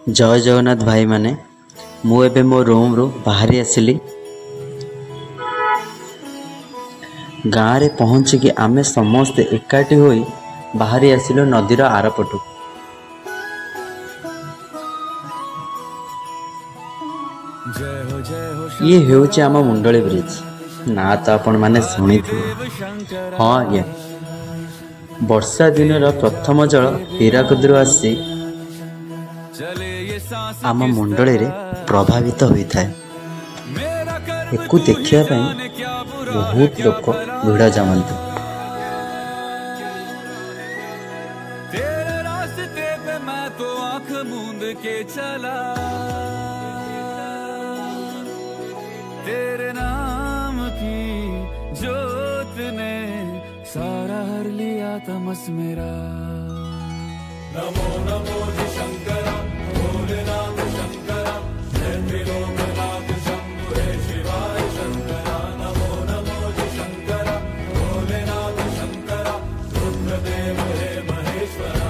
जय जगन्नाथ भाई माने मु एबे मो रूम रू बाहरी आसिली। गाँव रे पहुँचिकी आमे समस्ते एकाठी होई बाहरी आसिलु नदीर आरपटू। ये हेउची आम मुंडली ब्रिज ना तो आपण माने शुणी थी। हाँ ये वर्षा दिन प्रथम जल हीराकुदरू आसी आम मुंडली रे प्रभावित होता है। एकु देखिया पई बहुत लोक भिड़ जमती। तेरे रास्ते पे मैं तो आंख मूंद के चला, तेरे नाम की जोत ने सारा हर लिया तमस मेरा। नमो नमो जी शंकरा भोलेनाथ शंकरा जय त्रिलोकनाथ शंभु हे शिवाय शंकरा। नमो नमो जी शंकरा भोलेनाथ शंकरा रुद्रदेव हे महेश्वरा।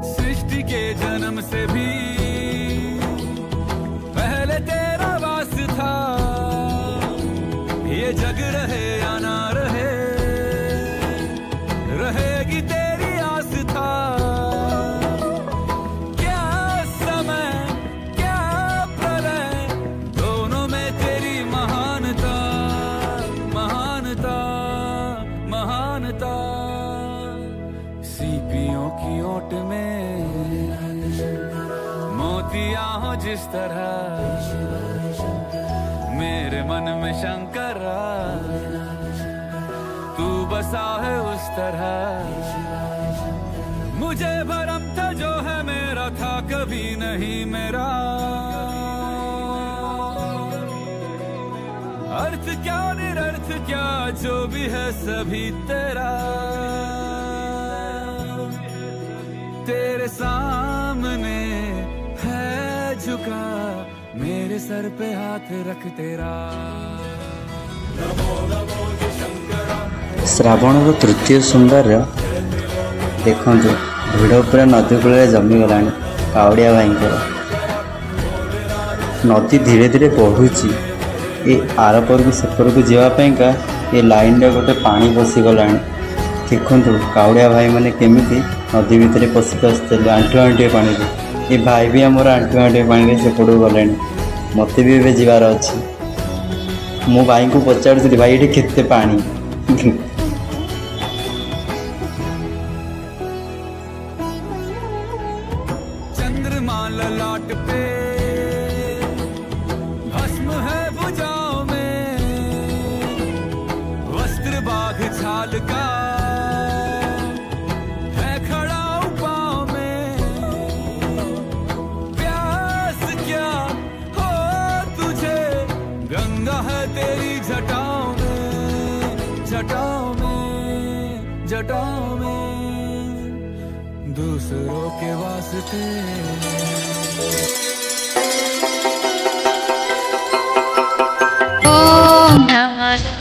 सृष्टि के जन्म से भी पहले तेरा वास था। ये जग रहे या ना रहे, रहेगी तेरी आस था। क्या समय क्या प्रलय दोनों में तेरी महानता, महानता, महानता। सीपियों की ओट में मोतियां हो जिस तरह, मेरे मन में शंकरा तू बसा है उस तरह। मुझे भरम था जो है मेरा था कभी नहीं मेरा। अर्थ क्या निरर्थ क्या जो भी है सभी तेरा। तेरे सामने है झुका मेरे सर पे हाथ रख तेरा। नमो नमो जी शंकरा। श्रावण तृतीय सोमवार देखु भिड़ पूरा नदी कूल जमीगला कावड़िया भाई। नदी धीरे धीरे बढ़ुची। ये आरपर को सेपर को जावाईका ये लाइन रे गोटे पानी पशिगला। देखु कावड़िया भाई मैंने केमिति नदी भितर पशिक आसते आंठु आंठिए पानी। ये भाई भी आमर आंठु आंठिए पानी सेपट गले। मत भी एवं जीवार अच्छी। मो भाई को पचार भाई ये केते पानी। चंद्रमा ललाट पे भस्म है भुजाओं में, वस्त्र बाघ छाल का जटाओं में दूसरों के वास्ते। ओम नमः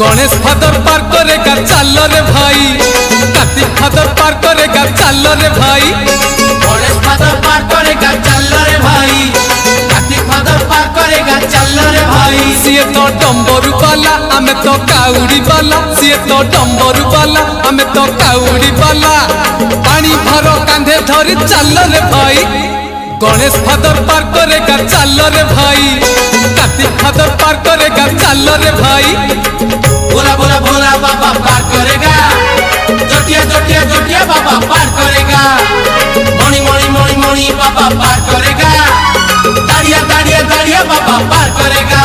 गणेश फादर पार करेगा चल रे भाई, कार्तिक फादर पार करेगा चल रे भाई, गणेश फादर पार करेगा चल रे भाई, कार्तिक फादर पार करेगा चल रे भाई। सीए तो डंबरू वाला आमे तो काउड़ी वाला, सीए तो डंबरू वाला आमे तो काउड़ी वाला, पानी भरो कांधे धरी चल रे भाई। गणेश फादर पार करेगा चल रे भाई, कार्तिक फादर पार करेगा चल रे भाई। भोला भोला भोला बाबा पार करेगा, जोटिया जोटिया जोटिया बाबा पार करेगा, मणि मणि मणि मणि बाबा पार करेगा, दाड़िया दाड़िया दाड़िया बाबा पार करेगा।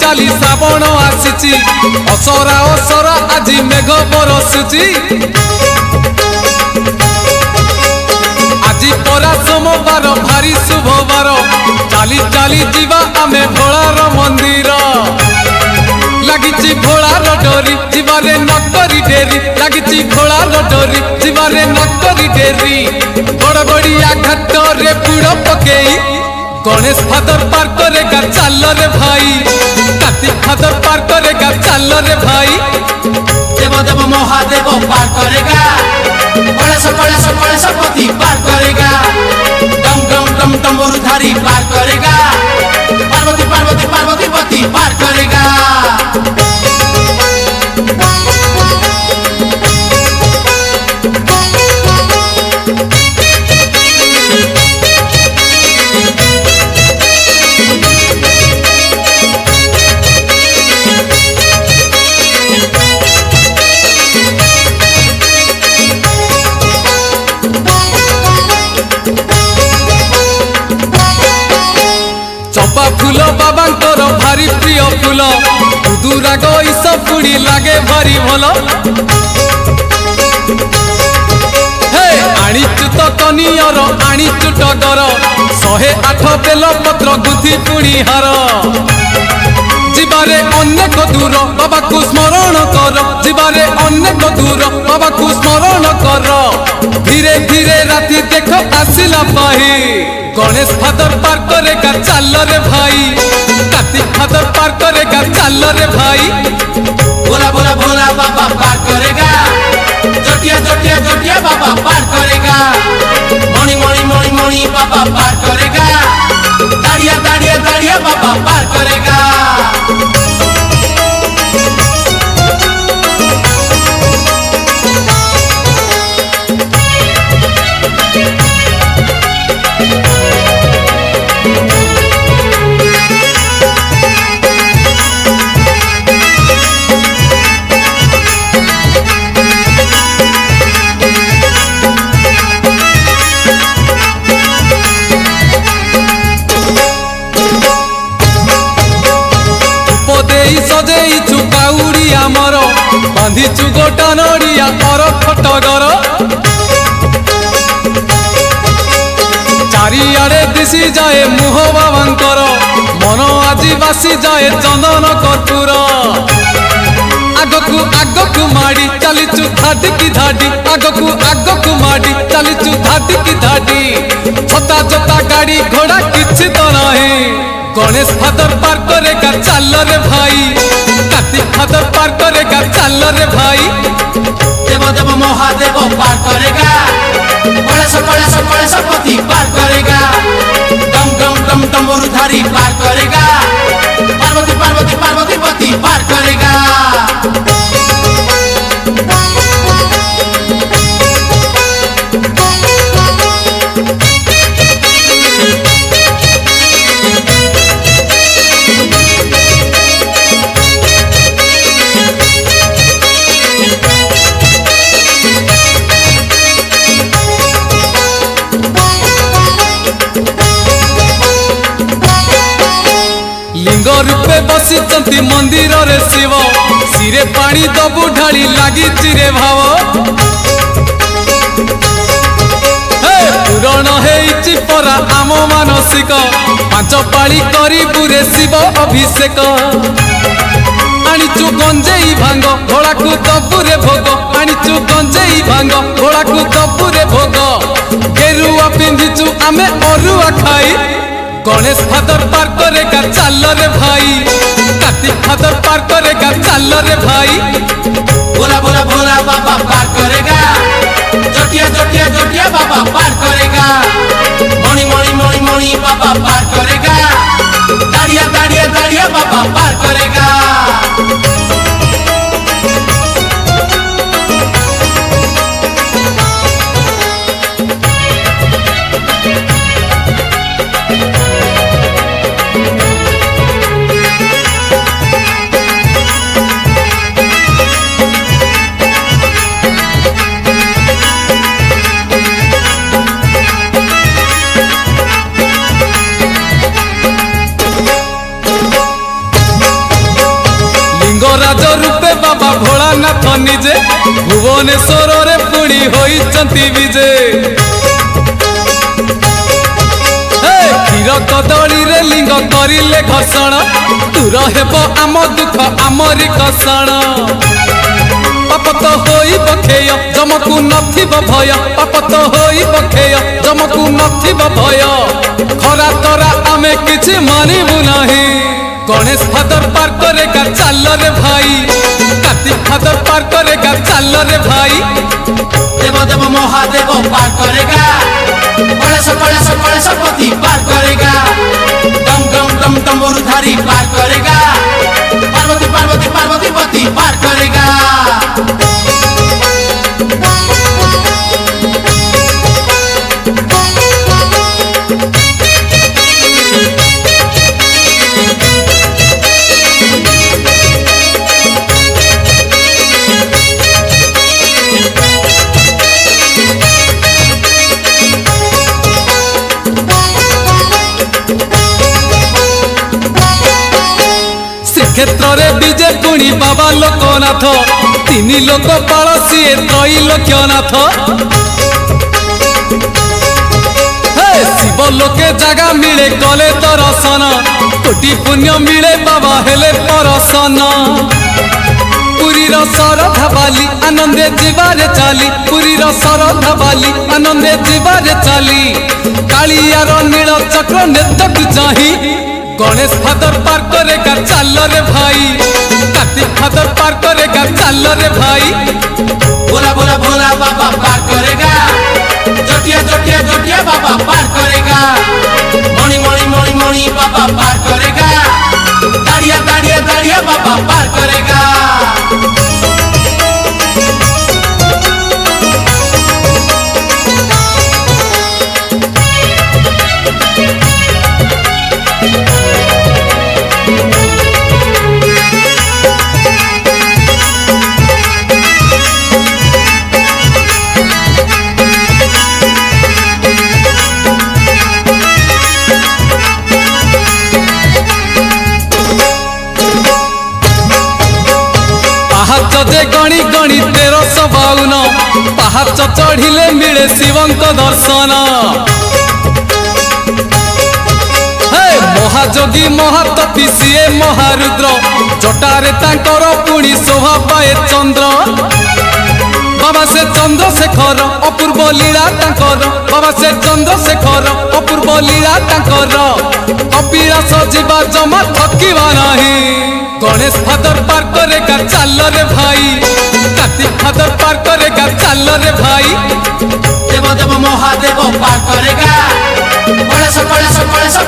चाली श्रावण आसी असरा असरा आज मेघ बरसुची, आज परा सोमवार भारी शुभवार, चाली चाली जीवा आमे भोलार मंदिर, लागिची भोलार डोरी जीवारे नकरी डेरी, लागिची भोलार डोरी जीवारे नकरी डेरी, बड़ बड़िया घाट रे बुड़ पकेई गणेश फादर पार करेगा चल रे भाई, कार्तिक फादर पार करेगा चल रे भाई। देव देव महादेव पार करेगा, गणेश पति पार करेगा, डम डम डम डमरूधारी पार करेगा, पार्वती पार्वती पार्वती पति पार करेगा। चंपा फूल बाबांकर भारी प्रिय फूल, दुराग ईस पुणी लागे भारी भल, हे आनीचु तो कनियर आनीचु टगर, 108 बेल पत्र गुथि पुणी हार, जीवारे अनेक दूर बाबा को स्मरण कर, जीवारे अनेक दूर बाबा को स्मरण कर, धीरे धीरे राति देख आसिला पाही। गणेश फादर पार करेगा चल रे भाई, कार्तिक फादर पार करेगा चल रे भाई। भोला भोला भोला बाबा पार करेगा, जोटिया जोटिया जोटिया बाबा पार करेगा, मणि मणि मणि मणि बाबा पार करेगा, दाड़िया दाड़िया दाड़िया बाबा पार करेगा। सजेइछु काउड़ी आमर, बांधिछु गोटा नड़िया और खटगर, चारिआडे दिशी जाए मुह बाबांकर, मन आजी बासी जाए चंदन कर्पूर, आगकु आगकु माड़ी चलीचु धाडी की धाडी, आगकु आगकु माड़ी चलीचु धाडी की धाडी, छता छता गाड़ी घोड़ा किछि तो नहीं। गणेश फादर पार करेगा चल रे भाई, कार्तिक फादर पार करेगा चल रे भाई। देव देव महादेव पार करेगा, गणेश पति पार करेगा, डम डम डम डमरूधारी पार करेगा, पार्वती पार्वती पार्वती पति पार करेगा। लिंग रूपे बसी मंदिर रे रे पानी दबु ढाली लगी रे भाव पूरण हेइछि परा आम मानसिक पांच पाली करी बुरे शिव अभिषेक आनिचु गंजेई भांग घोड़ा को दबुरे भोग आनिचु गंजेई भांग घोड़ा को दबुरे भोग गेरुआ पिंधिचु आमे अरुआ खाई गणेश फादर पार करेगा चाल रे भाई कार्तिक फादर पार करेगा चाल रे भाई भोला भोला भोला बाबा पार करेगा जोटिया जोटिया जोटिया बाबा पार करेगा मणि मणि मणि मणि बाबा पार करेगा दाड़िया दाड़िया दाड़िया बाबा पार करेगा लिंगराज रूपे बाबा भोलानाथ निजे भुवनेश्वर रे पुणी होइचंती विजे क्षीर कदली रे लिंग करिले घर्षण दूर हेबो आम दुख आमरी कषण पाप तो होई बखेय जमकु नथिब भय पाप तो होई बखेय जमकु नथिब भय खरा तरा आमे किछि मानिबु नाही गणेश फादर पार करेगा चाल रे भाई कार्तिक फादर पार करेगा चाल रे भाई देव देव महादेव पार करेगा गणेश पति पार करेगा डम डम डम डमरुधारी पार करेगा पार्वती पार्वती पार्वती पति पार करेगा क्षेत्र रे विजय पुणी बाबा लोकनाथ तीन लोक पाल सी त्रैलोक्यनाथ शिव लोके जगह मिले गले दर्शन कोटि पुण्य मिले बाबा हेले परसन पुरी सरधा बाली आनंदे जीवारे चाली पुरी सरधा बाली आनंदे जीवारे चाली कालियार नील चक्र नेतक चाही गणेश फादर पार करेगा चाल रे भाई कार्तिक फादर पार करेगा चाल रे भाई भोला भोला भोला बाबा पार करेगा जोटिया जोटिया जोटिया बाबा पार करेगा मणि मणि मणि मणि बाबा पार करेगा दाड़िया दाड़िया दाड़िया बाबा पार करेगा जे गणी गणी 1352 पहाच चढ़िले मिले शिवंक दर्शन महाजोगी महातपी सीए महारुद्र जटारे तांकर पुणी शोभा पाए चंद्र बाबा से चंद्रशेखर अपूर्व लीला तांकर बाबा से चंद्रशेखर अपूर्व लीला तांकर कपिलास जीवा जमा थकिबा नहीं गणेश फादर पार करेगा चाल रे भाई कार्तिक फादर पार करेगा चाल रे भाई देव देव महादेव पार करेगा गणेश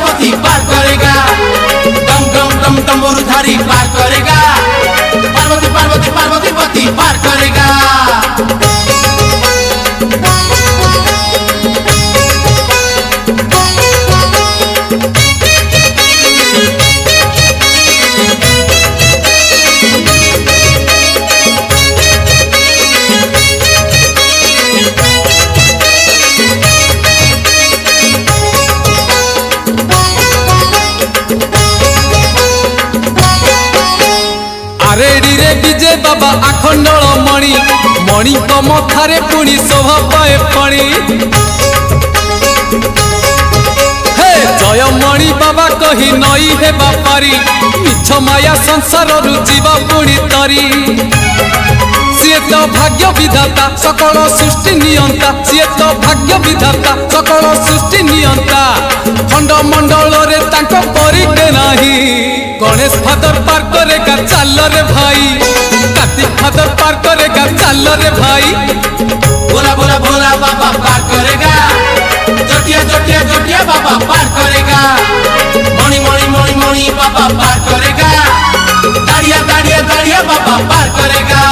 पति पार करेगा डम डम डम डमरुधारी पार करेगा पार्वती पार्वती पार्वती पति पार करेगा आरेडी रे विजय बाबा आखंडल मणि मणि मथारे पुणी शोभा पाए फणी हे जय मणि बाबा कही नई हे बापारी मिछ माया संसार रुचिबा पुणी तरी सीए तो भाग्य विधाता सकल सृष्टि नियंता सीए तो भाग्य विधाता सकल सृष्टि नियंता खंड मंडल रे तांको परिके नाही गणेश फादर पार करेगा चल रे भाई कार्तिक फादर पार करेगा चल रे भाई भोला भोला भोला बाबा पार करेगा जटिया जटिया जटिया बाबा पार करेगा मणि मणि मणि मणि बाबा पार करेगा दाड़िया दाड़िया दाड़िया बाबा पार करेगा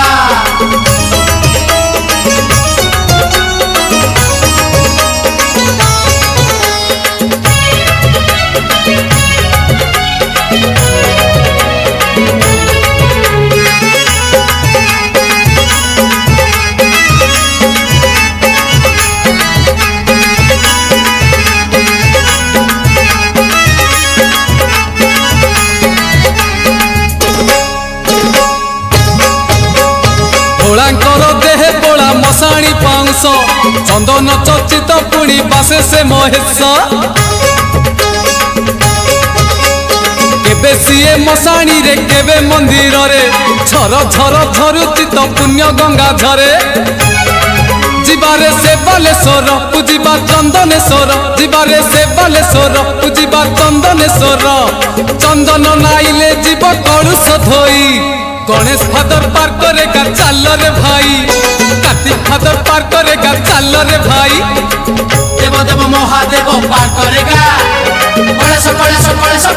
भोलांकर देहे बोला मशाणी पाउंस चंदन चर्चित पुणी बासे से महेश केबे सीए मशाणी रे केबे मंदिर रे झर झर झरुचित पुण्य गंगा झरे जीवारे से बालेश्वर पूजिबा चंदनेश्वर जीवारे से बालेश्वर पूजिबा चंदनेश्वर चंदन नाइले जीव कलुष धोई गणेश फादर पार करेगा चल रे भाई कार्तिक फादर पार करेगा चल रे भाई देव देव महादेव पार करेगा गणेश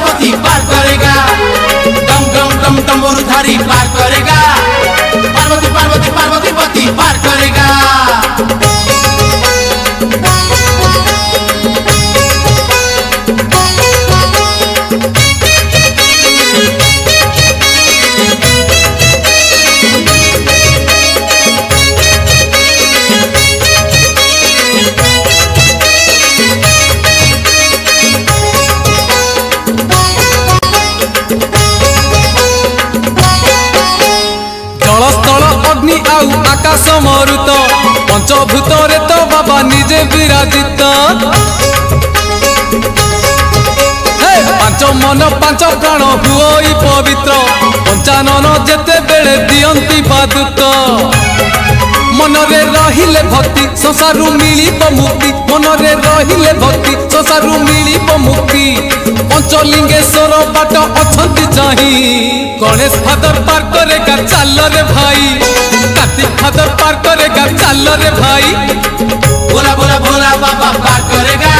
पति पार करेगा डम डम डम डमरुधारी पार करेगा पार्वती पार्वती पार्वती पति पार करेगा आउ आकाश मरुत पंचभूत रे तो बाबा निजे विराजित पांच मन पांच प्राण हुई पवित्र पंचानन जेते बेले दियंती पादुक मनरे रहिले भक्ति संसारु मिलिब मुक्ति मनरे रहिले भक्ति संसारु मिलिब मुक्ति पंचलिंगेश्वर बाट अछंती चाही गणेश फादर पार करेगा चल रे भाई कार्तिक फादर पार करेगा चल रे भाई भोला भोला भोला बाबा पार करेगा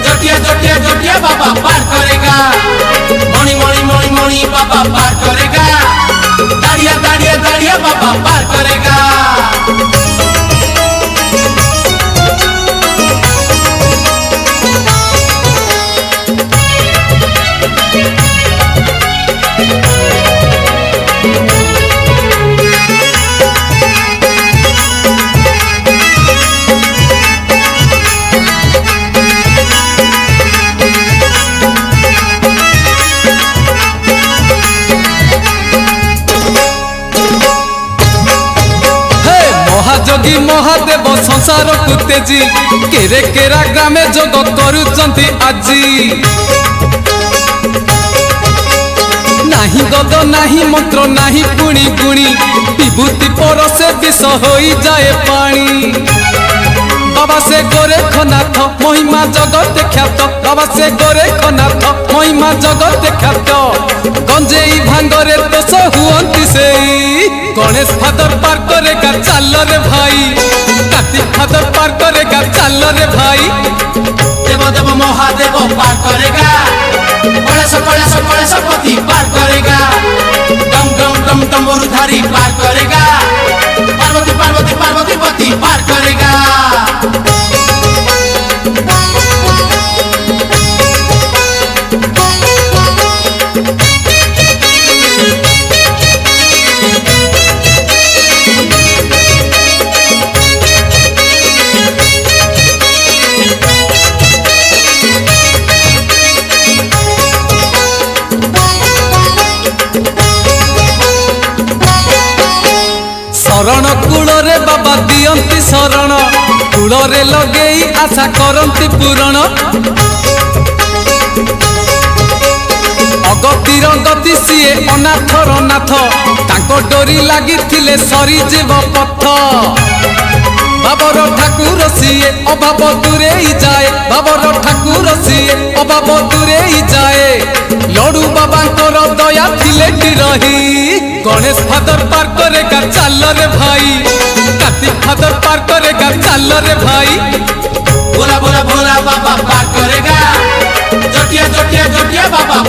जटिया जटिया जटिया बाबा पार करेगा मणि मणि मणि मणि बाबा पार करेगा दाड़िया दाड़िया दाड़िया बाबा पार करेगा महाजोगी महादेव संसार को तेजी केरे केरा ग्रामे जोग करुचंती आजी नाही गद नाही मंत्र नाही गुणी गुणी विभूति परसे विष होई जाए पानी बाबा से गोरेखनाथ महिमा जगत ख्यात बाबा से गोरेखनाथ महिमा जगत ख्यात गंजेई भांगरे दोष हुअंती सेई गणेश फादर पार करेगा चल रे भाई कार्तिक फादर पार करेगा चल रे भाई देव देव महादेव पार करेगा गणेश पति पार करेगा डम डम डम डमरुधारी पार करेगा पार्वती पार्वती पार्वती पति पार करेगा दियंती शरण कूଳରେ लगेई आशा करंती पूरण अगतिर गति सीए अनाथर नाथ तांको डोरी लागिथिले सरी जीव पथ बाबर ठाकुर सीए अभाव दूरे जाए बाबर ठाकुर सीए अभाव दूरे जाए लडू बाबांकर दया थिले रही गणेश फादर पार करेगा चाल रे भाई कार्तिक फादर पार करेगा चाल रे भाई भोला भोला भोला बाबा पार करेगा जटिया जटिया जटिया बाबा